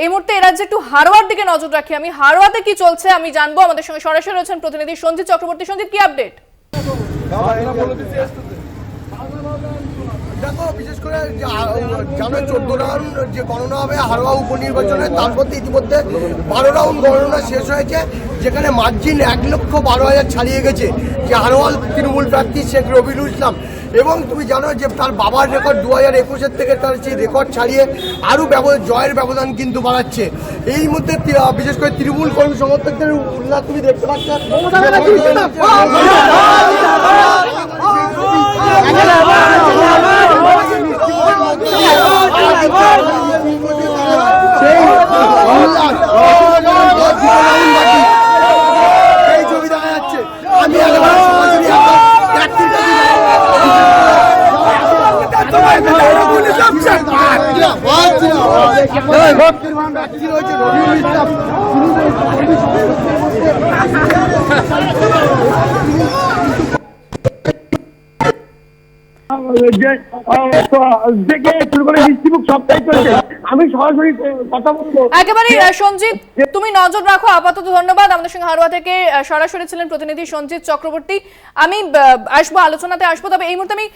এই মুহূর্তে এ রাজ্যে একটু হারোয়ার দিকে নজর রাখি। আমি হারোয়াতে কি চলছে আমি জানবো। আমাদের সঙ্গে সরাসরি রয়েছেন প্রতিনিধি সঞ্জিত চক্রবর্তী। সঞ্জিত, কি আপডেট? দেখো, বিশেষ করে জানো 14 রাউন্ড যে গণনা হবে হারোয়া উপনির্বাচনে, তার মধ্যে ইতিমধ্যে 12 রাউন্ড গণনা শেষ হয়েছে, যেখানে মার্জিন 1,12,000 ছাড়িয়ে গেছে যে হারোয়া তৃণমূল প্রার্থী শেখ রবিউল ইসলাম। এবং তুমি জানো যে তার বাবার রেকর্ড 2021 থেকে তার সেই রেকর্ড ছাড়িয়ে আরও জয়ের ব্যবধান কিন্তু বাড়াচ্ছে। এই মধ্যে বিশেষ করে তৃণমূল কর্মী সমর্থকদের উল্লাস তুমি দেখতে পাচ্ছ। এই ছবি দেখা যাচ্ছে। আমি আমি সরাসরি কথা বলবো একেবারে সঞ্জিত, তুমি নজর রাখো আপাতত। ধন্যবাদ। আমাদের সঙ্গে হারোয়া থেকে সরাসরি ছিলেন প্রতিনিধি সঞ্জিত চক্রবর্তী। আমি আসবো, আলোচনাতে আসবো, তবে এই মুহূর্তে আমি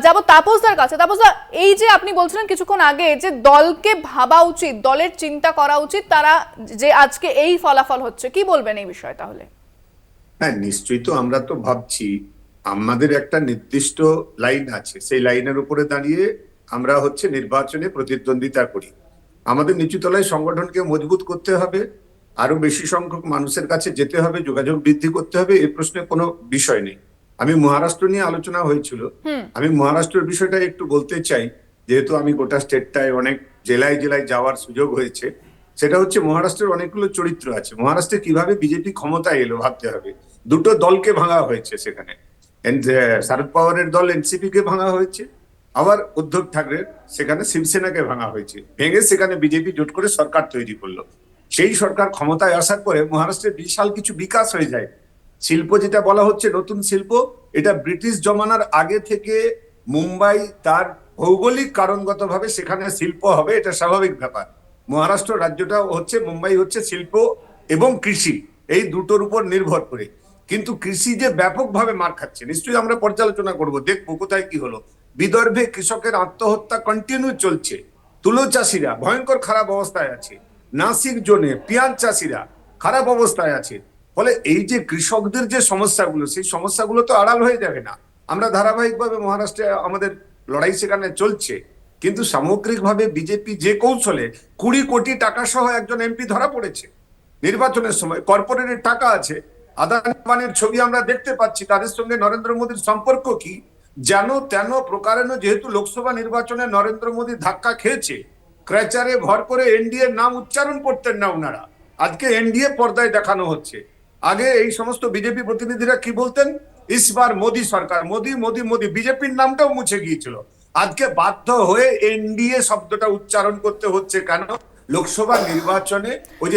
যাবো তাপসদার কাছে। তাপসদা, এই যে আপনি বলছিলেন কিছুক্ষণ আগে যে দলকে ভাবা উচিত, দলের চিন্তা করা উচিত, তারা যে আজকে এই ফলাফল হচ্ছে, কি বলবেন এই বিষয়ে? তাহলে হ্যাঁ, নিশ্চয়ই তো আমরা তো ভাবছি আমাদের একটা নির্দিষ্ট লাইন আছে, সেই লাইনের উপরে দাঁড়িয়ে আমরা নির্বাচনে প্রতিদ্বন্দ্বিতা করি। আমাদের নিচুতলায় সংগঠনকে মজবুত করতে হবে, আরো বেশি সংখ্যক মানুষের কাছে যেতে হবে, যোগাযোগ বৃদ্ধি করতে হবে, এই প্রশ্নে কোনো বিষয় নেই। আমি মহারাষ্ট্র নিয়ে আলোচনা হয়েছিল, আমি মহারাষ্ট্রের বিষয়টা একটু বলতে চাই, যেহেতু আমি গোটা স্টেটটায় অনেক জেলায় জেলায় যাওয়ার সুযোগ হয়েছে। সেটা মহারাষ্ট্রের অনেকগুলো চরিত্র আছে। মহারাষ্ট্রে কিভাবে বিজেপি ক্ষমতায় এলো ভাবতে হবে। দুটো দলকে ভাঙা হয়েছে সেখানে, শারদ পাওয়ারের দল এনসিপি কে ভাঙা হয়েছে, আবার উদ্ধব ঠাকরের সেখানে শিবসেনাকে ভাঙা হয়েছে। ভেঙে সেখানে বিজেপি জোট করে সরকার তৈরি করলো। সেই সরকার ক্ষমতায় আসার পরে মহারাষ্ট্রের বিশাল কিছু বিকাশ হয়ে যায়। শিল্প যেটা বলা হচ্ছে নতুন শিল্প, এটা ব্রিটিশ জমানার আগে থেকে মুম্বাই তার ভৌগোলিক কারণগতভাবে সেখানে শিল্প হবে, এটা স্বাভাবিক ব্যাপার। মহারাষ্ট্র রাজ্যটা মুম্বাই শিল্প এবং কৃষি, এই দুটোর উপর নির্ভর করে। কিন্তু কৃষি যে ব্যাপকভাবে মার খাচ্ছে, নিশ্চয়ই আমরা পর্যালোচনা করব, দেখবো কোথায় কি হলো। বিদর্ভে কৃষকের আত্মহত্যা কন্টিনিউ চলছে, তুলো চাষিরা ভয়ঙ্কর খারাপ অবস্থায় আছে, নাসিক জোনে পেঁয়াজ চাষিরা খারাপ অবস্থায় আছে। ফলে এই যে কৃষকদের যে সমস্যাগুলো, সেই সমস্যাগুলো তো আড়াল হয়ে যাবে না। আমরা ধারাবাহিকভাবে মহারাষ্ট্রে আমাদের লড়াই সেখানে চলছে, কিন্তু সামগ্রিকভাবে বিজেপি যে কৌশলে 20 কোটি টাকা সহ একজন এমপি ধরা পড়েছে নির্বাচনের সময়, কর্পোরেটের টাকা আছে, আদানি আম্বানির ছবি আমরা দেখতে পাচ্ছি, তাদের সঙ্গে নরেন্দ্র মোদীর সম্পর্ক কি যেন তেন প্রকারেণ। যেহেতু লোকসভা নির্বাচনে নরেন্দ্র মোদী ধাক্কা খেয়েছে, ক্র্যাচারে ভর করে এনডিএর নাম উচ্চারণ করতেন না ওনারা, আজকে এনডিএ পর্দায় দেখানো হচ্ছে। আগে এই সমস্ত বিজেপি প্রতিনিধিরা কি বলতেন, ইসবার মোদী সরকার, মোদী মোদী মোদী, বিজেপির নামটাও মুছে গিয়েছিল। আজকে বাধ্য হয়ে এনডিএ শব্দটা উচ্চারণ করতে হচ্ছে। কেন? লোকসভা নির্বাচনে ওই যে